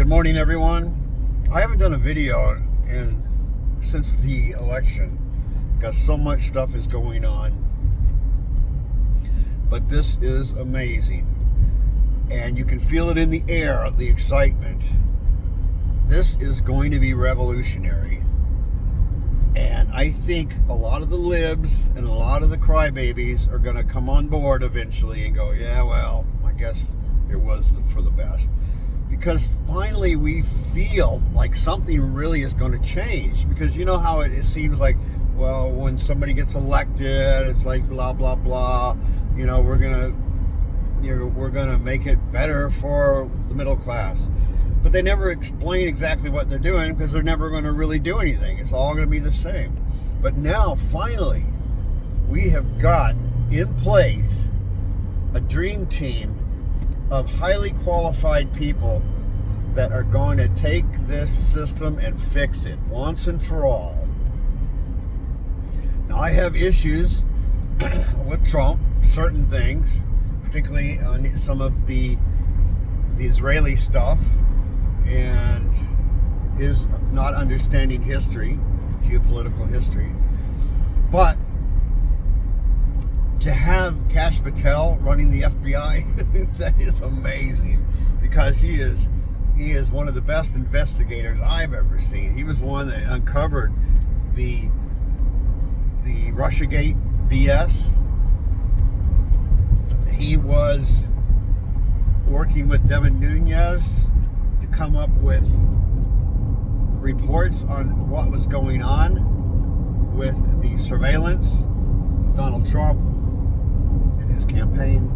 Good morning, everyone. I haven't done a video since the election because so much stuff is going on. But this is amazing. And you can feel it in the air, the excitement. This is going to be revolutionary. And I think a lot of the libs and a lot of the crybabies are going to come on board eventually and go, yeah, well, I guess it was for the best. Because finally we feel like something really is going to change. Because you know how it seems like, well, when somebody gets elected, it's like blah, blah, blah. You know, we're going to make it better for the middle class. But they never explain exactly what they're doing because they're never going to really do anything. It's all going to be the same. But now, finally, we have got in place a dream team of highly qualified people that are going to take this system and fix it once and for all. Now, I have issues with Trump, certain things, particularly on some of the Israeli stuff, and his not understanding history, geopolitical history. But to have Kash Patel running the FBI, that is amazing, because he is one of the best investigators I've ever seen. He was one that uncovered the Russiagate BS. He was working with Devin Nunes to come up with reports on what was going on with the surveillance of Donald Trump and his campaign.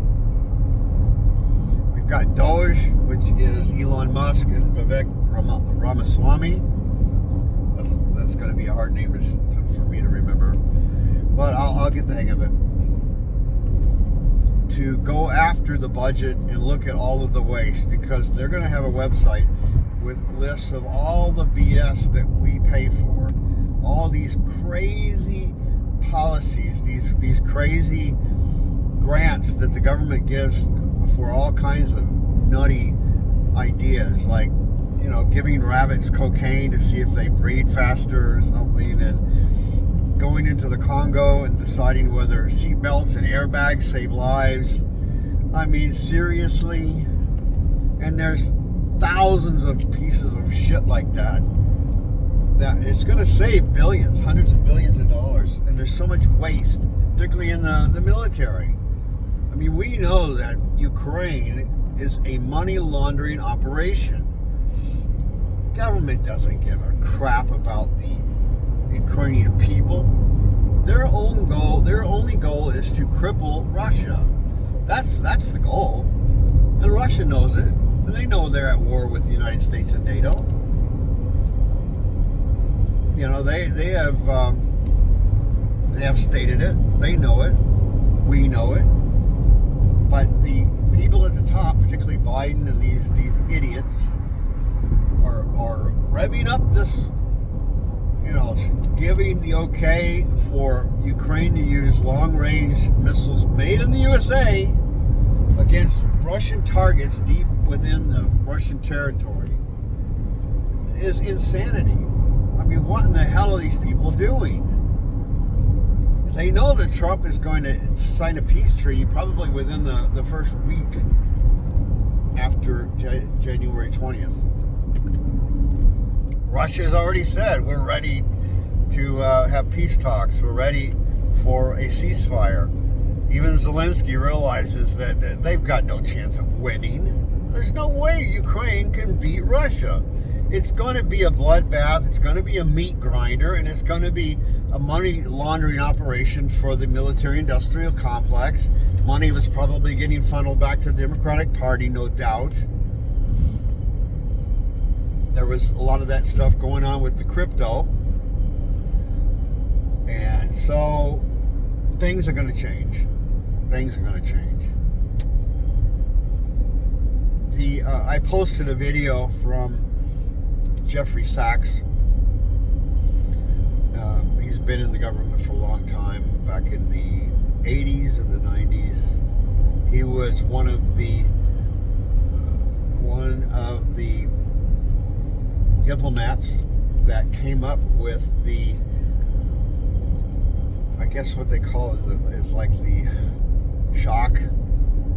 We've got Doge, which is Elon Musk and Vivek Ramaswamy. That's going to be a hard name for me to remember, but I'll get the hang of it. To go after the budget and look at all of the waste, because they're going to have a website with lists of all the BS that we pay for, all these crazy policies, these crazy grants that the government gives for all kinds of nutty ideas, like, you know, giving rabbits cocaine to see if they breed faster or something, and going into the Congo and deciding whether seatbelts and airbags save lives. I mean, seriously? And there's thousands of pieces of shit like that it's going to save billions, hundreds of billions of dollars. And there's so much waste, particularly in the military. I mean, we know that Ukraine is a money laundering operation. Government doesn't give a crap about the Ukrainian people. Their only goal is to cripple Russia. That's the goal. And Russia knows it. And they know they're at war with the United States and NATO. You know, they have stated it. They know it. We know it. But the people at the top, particularly Biden and these idiots, are revving up this, you know, giving the okay for Ukraine to use long-range missiles made in the USA against Russian targets deep within the Russian territory is insanity. I mean, what in the hell are these people doing? They know that Trump is going to sign a peace treaty probably within the first week after January 20th. Russia has already said we're ready to have peace talks. We're ready for a ceasefire. Even Zelensky realizes that they've got no chance of winning. There's no way Ukraine can beat Russia. It's going to be a bloodbath. It's going to be a meat grinder, and it's going to be a money laundering operation for the military-industrial complex. Money was probably getting funneled back to the Democratic Party, no doubt. There was a lot of that stuff going on with the crypto. And so things are going to change. Things are going to change. I posted a video from Jeffrey Sachs. He's been in the government for a long time, back in the 80s and the 90s. He was one of the diplomats that came up with the, I guess what they call is like the shock,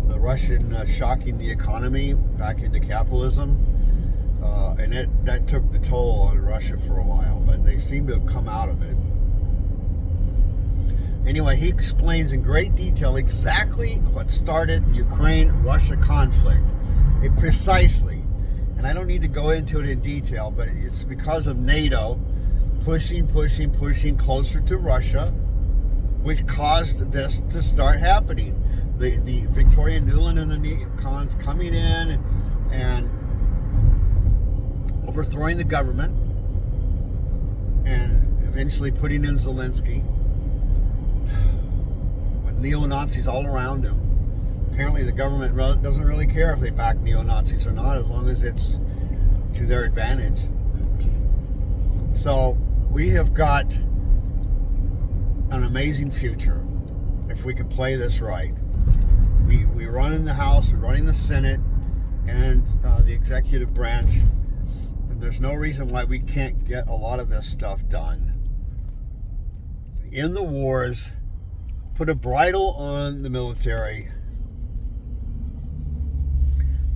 the Russian shocking the economy back into capitalism. And that took the toll on Russia for a while, but they seem to have come out of it. Anyway, he explains in great detail exactly what started the Ukraine-Russia conflict. Precisely. And I don't need to go into it in detail, but it's because of NATO pushing closer to Russia, which caused this to start happening. The Victoria Nuland and the neocons coming in and overthrowing the government and eventually putting in Zelensky with neo-Nazis all around him. Apparently the government doesn't really care if they back neo-Nazis or not, as long as it's to their advantage. So we have got an amazing future if we can play this right. We run in the House, we're running the Senate, and the executive branch. And there's no reason why we can't get a lot of this stuff done. In the wars, put a bridle on the military,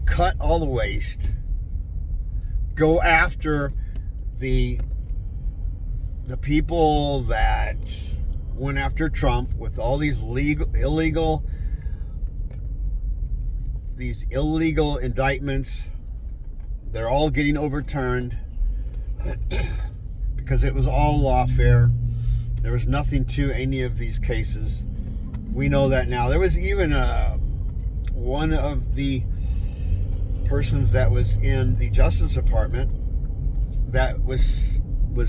cut all the waste, go after the people that went after Trump with all these illegal indictments. They're all getting overturned because it was all lawfare. There was nothing to any of these cases. We know that now. There was even one of the persons that was in the Justice Department that was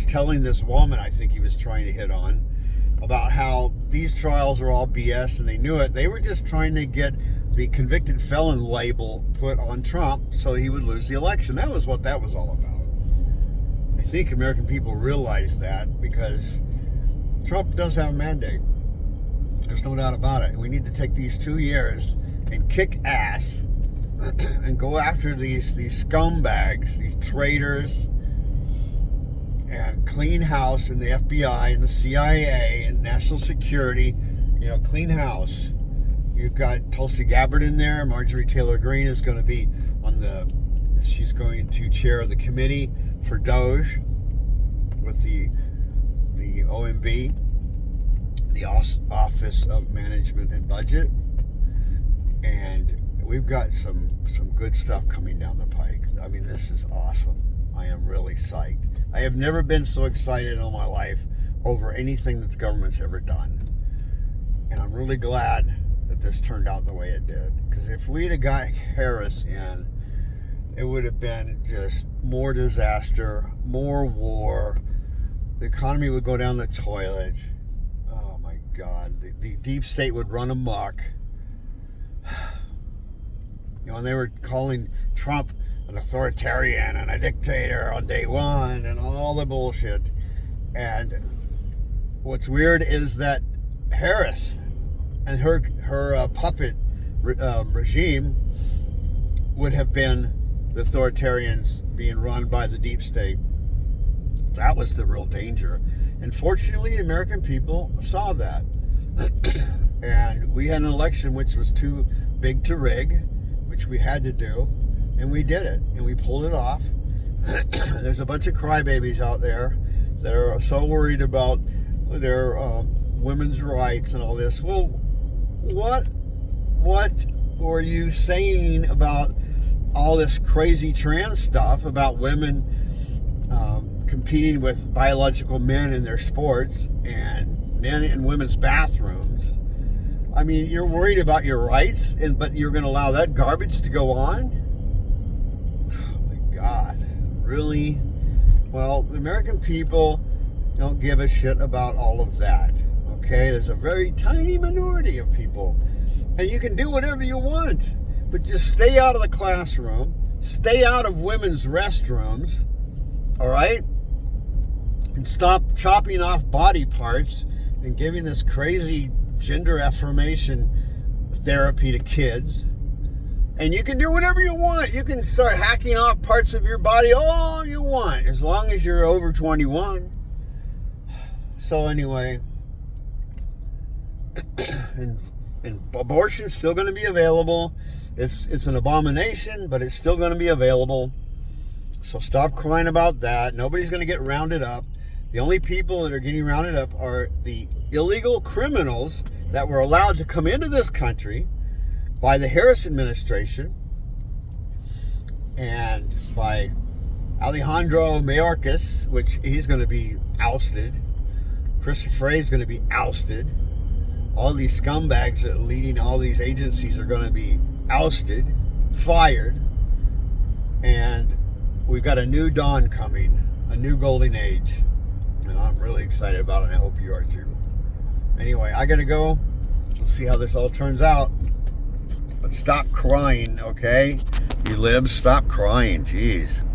telling this woman, I think he was trying to hit on, about how these trials are all BS, and they knew it. They were just trying to get the convicted felon label put on Trump so he would lose the election. That was what that was all about. I think American people realize that because Trump does have a mandate. There's no doubt about it. We need to take these 2 years and kick ass and go after these scumbags, these traitors, and clean house in the FBI and the CIA and national security. Clean house. You've got Tulsi Gabbard in there. Marjorie Taylor Greene is going to be she's going to chair the committee for DOGE with the OMB, the Office of Management and Budget. And we've got some good stuff coming down the pike. I mean, this is awesome. I am really psyched. I have never been so excited in all my life over anything that the government's ever done. And I'm really glad that this turned out the way it did. Because if we'd have got Harris in, it would have been just more disaster, more war. The economy would go down the toilet. Oh my God. The deep state would run amok. And they were calling Trump an authoritarian and a dictator on day one and all the bullshit. And what's weird is that Harris and her puppet regime would have been the authoritarians being run by the deep state. That was the real danger. And fortunately, the American people saw that. And we had an election which was too big to rig, which we had to do. And we did it. And we pulled it off. There's a bunch of crybabies out there that are so worried about their women's rights and all this. Well, what were you saying about all this crazy trans stuff about women competing with biological men in their sports and men in women's bathrooms? I mean, you're worried about your rights, but you're going to allow that garbage to go on? Oh my God, really? Well, the American people don't give a shit about all of that. Okay, there's a very tiny minority of people, and you can do whatever you want, but just stay out of the classroom, stay out of women's restrooms, all right? And stop chopping off body parts and giving this crazy gender affirmation therapy to kids. And you can do whatever you want. You can start hacking off parts of your body all you want, as long as you're over 21. So anyway, and abortion's still going to be available. It's an abomination, but it's still going to be available. So stop crying about that. Nobody's going to get rounded up. The only people that are getting rounded up are the illegal criminals that were allowed to come into this country by the Harris administration and by Alejandro Mayorkas, which he's going to be ousted. Christopher Wray is going to be ousted. All these scumbags that are leading all these agencies are going to be ousted, fired, and we've got a new dawn coming, a new golden age, and I'm really excited about it, and I hope you are too. Anyway, I gotta go. Let's see how this all turns out. But stop crying, okay? You libs, stop crying, jeez.